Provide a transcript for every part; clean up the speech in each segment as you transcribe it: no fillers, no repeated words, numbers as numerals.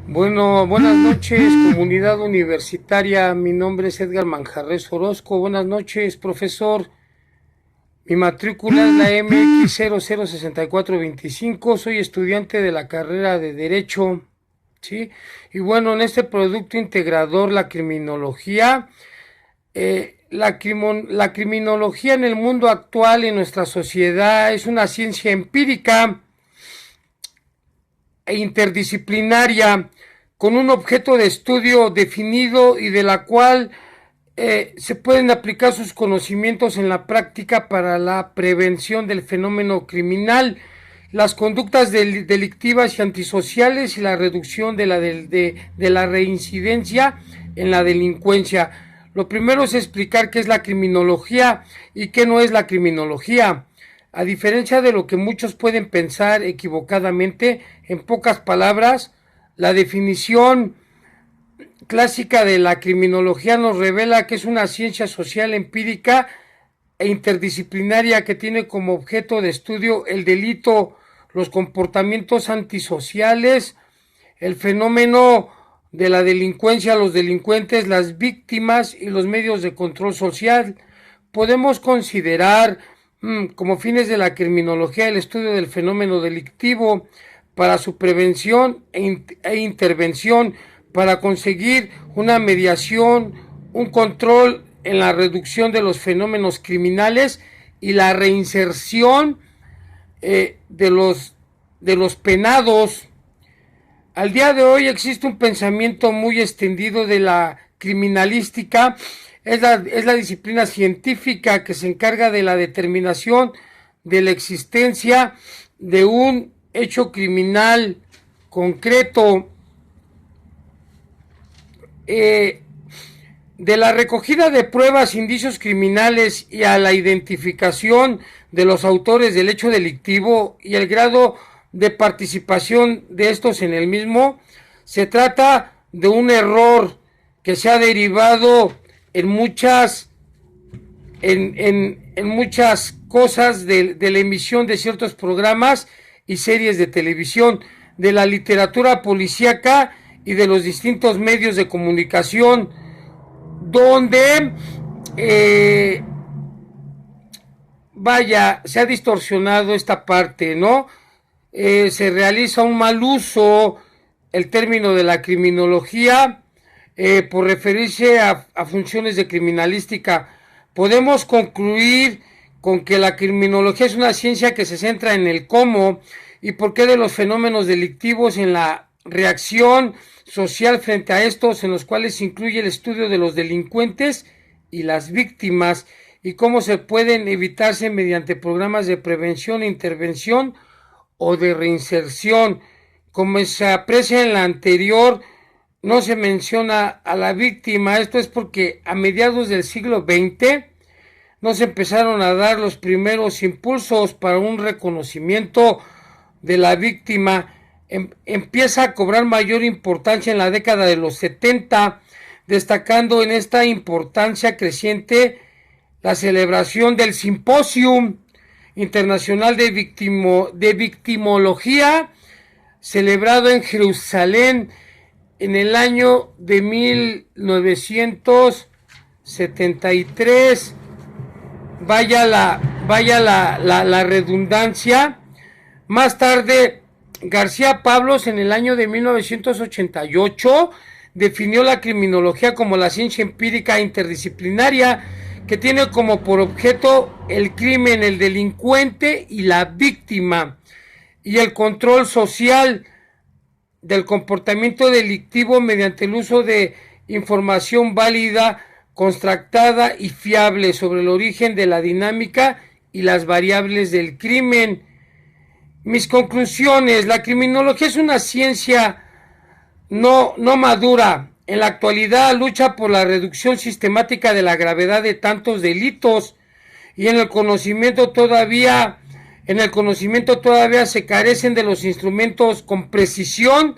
Bueno, buenas noches, comunidad universitaria. Mi nombre es Edgar Manjarres Orozco. Buenas noches, profesor. Mi matrícula es la MX006425. Soy estudiante de la carrera de Derecho. ¿Sí? Y bueno, en este producto integrador, la criminología, la criminología en el mundo actual, en nuestra sociedad, es una ciencia empírica e interdisciplinaria con un objeto de estudio definido y de la cual se pueden aplicar sus conocimientos en la práctica para la prevención del fenómeno criminal, las conductas delictivas y antisociales y la reducción de la reincidencia en la delincuencia. Lo primero es explicar qué es la criminología y qué no es la criminología. A diferencia de lo que muchos pueden pensar equivocadamente, en pocas palabras, la definición clásica de la criminología nos revela que es una ciencia social empírica e interdisciplinaria que tiene como objeto de estudio el delito, los comportamientos antisociales, el fenómeno de la delincuencia, los delincuentes, las víctimas y los medios de control social. Podemos considerar como fines de la criminología el estudio del fenómeno delictivo para su prevención e intervención, para conseguir una mediación, un control en la reducción de los fenómenos criminales y la reinserción de los penados. Al día de hoy existe un pensamiento muy extendido de la criminalística. Es la disciplina científica que se encarga de la determinación de la existencia de un hecho criminal concreto, de la recogida de pruebas, indicios criminales y a la identificación de los autores del hecho delictivo y el grado de participación de estos en el mismo. Se trata de un error que se ha derivado en muchas cosas de la emisión de ciertos programas y series de televisión, de la literatura policíaca y de los distintos medios de comunicación, donde se ha distorsionado esta parte, ¿no? Se realiza un mal uso el término de la criminología por referirse a funciones de criminalística. Podemos concluir con que la criminología es una ciencia que se centra en el cómo y por qué de los fenómenos delictivos, en la reacción social frente a estos, en los cuales se incluye el estudio de los delincuentes y las víctimas y cómo se pueden evitarse mediante programas de prevención e intervención o de reinserción. Como se aprecia en la anterior, no se menciona a la víctima. Esto es porque a mediados del siglo XX no se empezaron a dar los primeros impulsos para un reconocimiento de la víctima. Empieza a cobrar mayor importancia en la década de los 70, destacando en esta importancia creciente la celebración del Simposium Internacional de Victimología, celebrado en Jerusalén en el año de 1973. Vaya la redundancia. Más tarde, García Pablos, en el año de 1988, definió la criminología como la ciencia empírica interdisciplinaria que tiene como por objeto el crimen, el delincuente y la víctima, y el control social del comportamiento delictivo mediante el uso de información válida, contrastada y fiable sobre el origen de la dinámica y las variables del crimen. Mis conclusiones: la criminología es una ciencia no madura. En la actualidad lucha por la reducción sistemática de la gravedad de tantos delitos, y en el conocimiento todavía se carecen de los instrumentos con precisión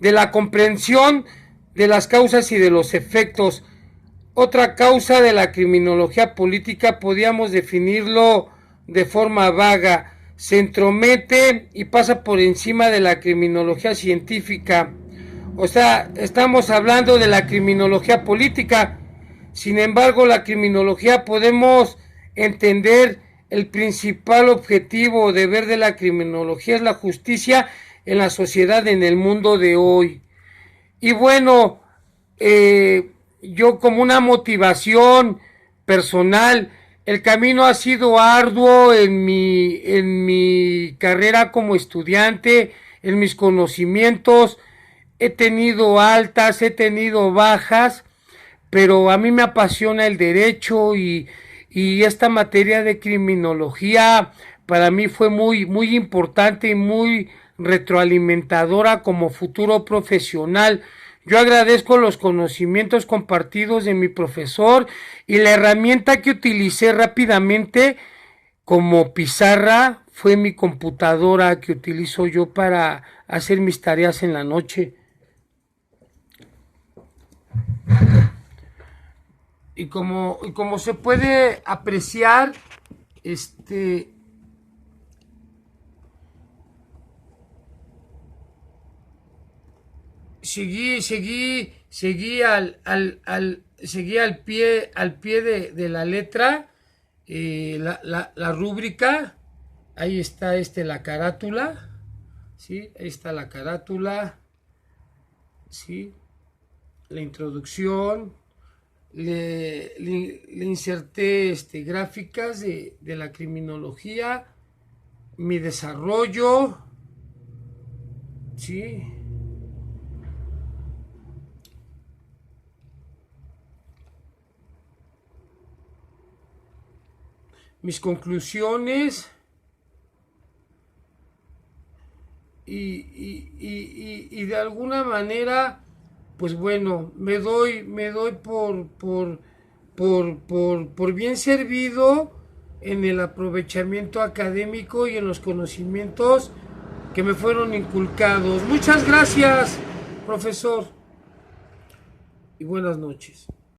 de la comprensión de las causas y de los efectos. Otra causa de la criminología política podríamos definirlo de forma vaga: se entromete y pasa por encima de la criminología científica. O sea, estamos hablando de la criminología política. Sin embargo, la criminología podemos entender el principal objetivo o deber de la criminología es la justicia en la sociedad, en el mundo de hoy. Y bueno, yo como una motivación personal, el camino ha sido arduo en mi carrera como estudiante, en mis conocimientos. He tenido altas, he tenido bajas, pero a mí me apasiona el derecho y esta materia de criminología para mí fue muy importante y muy retroalimentadora como futuro profesional. Yo agradezco los conocimientos compartidos de mi profesor y la herramienta que utilicé rápidamente como pizarra fue mi computadora que utilizo yo para hacer mis tareas en la noche. Y como se puede apreciar, seguí al pie de la letra, la rúbrica. Ahí está la carátula, ¿sí? Ahí está la carátula, ¿sí? La introducción, le inserté gráficas de la criminología, mi desarrollo, ¿sí? Mis conclusiones y de alguna manera, pues bueno, me doy por bien servido en el aprovechamiento académico y en los conocimientos que me fueron inculcados. Muchas gracias, profesor, y buenas noches.